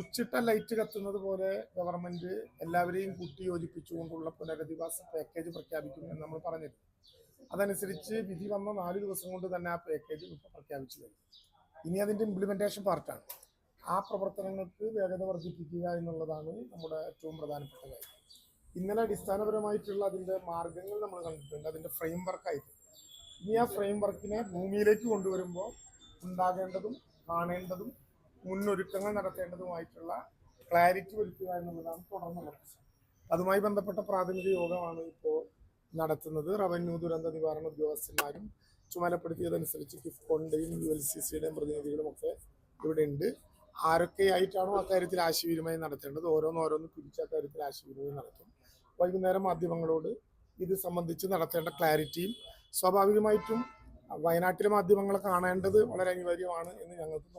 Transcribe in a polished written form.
സ്വിച്ചിട്ട light കത്തുന്നത് പോലെ government എല്ലാവരെയും കൂട്ടി യോജിപ്പിച്ചുകൊണ്ടുള്ള പുനരധിവാസ പാക്കേജ് പ്രഖ്യാപിക്കും എന്ന് നമ്മൾ പറഞ്ഞിരുന്നു. അതനുസരിച്ച് വിധി വന്ന 4 ദിവസം കൊണ്ട് തന്നെ ആ പാക്കേജ് ഇപ്പോൾ പ്രഖ്യാപിച്ചു കഴിഞ്ഞു. ഇനി അതിൻ്റെ ഇംപ്ലിമെന്റേഷൻ പാർട്ടാണ്. ആ പ്രവർത്തനങ്ങൾക്ക് വേഗത വർദ്ധിപ്പിക്കുക എന്നുള്ളതാണ് നമ്മുടെ ഏറ്റവും പ്രധാനപ്പെട്ട കാര്യം. ഇന്നലെ അടിസ്ഥാനപരമായിട്ടുള്ള അതിൻ്റെ മാർഗങ്ങൾ നമ്മൾ കണ്ടിട്ടുണ്ട്, അതിൻ്റെ ഫ്രെയിം വർക്കായിട്ട്. ഇനി ആ ഫ്രെയിം വർക്കിനെ ഭൂമിയിലേക്ക് കൊണ്ടുവരുമ്പോൾ ഉണ്ടാകേണ്ടതും കാണേണ്ടതും മുന്നൊരുക്കങ്ങൾ നടത്തേണ്ടതുമായിട്ടുള്ള ക്ലാരിറ്റി വരുത്തുക എന്നുള്ളതാണ് തുടർന്നുള്ള പ്രശ്നം. അതുമായി ബന്ധപ്പെട്ട പ്രാഥമിക യോഗമാണ് ഇപ്പോൾ നടത്തുന്നത്. റവന്യൂ ദുരന്ത നിവാരണ ഉദ്യോഗസ്ഥന്മാരും ചുമതലപ്പെടുത്തിയതനുസരിച്ച് കിഫ്കോണിൻ്റെയും ULCCയുടെയും പ്രതിനിധികളും ഒക്കെ ഇവിടെ ഉണ്ട്. ആരൊക്കെയായിട്ടാണോ അക്കാര്യത്തിൽ ആശയവിനിമയം നടത്തേണ്ടത് ഓരോന്നോരോന്ന് തിരിച്ച് അക്കാര്യത്തിൽ ആശയവിനിമയം നടത്തും. വൈകുന്നേരം മാധ്യമങ്ങളോട് ഇത് സംബന്ധിച്ച് നടത്തേണ്ട ക്ലാരിറ്റിയും സ്വാഭാവികമായിട്ടും വയനാട്ടിലെ മാധ്യമങ്ങളെ കാണേണ്ടത് വളരെ അനിവാര്യമാണ് എന്ന് ഞങ്ങൾക്ക്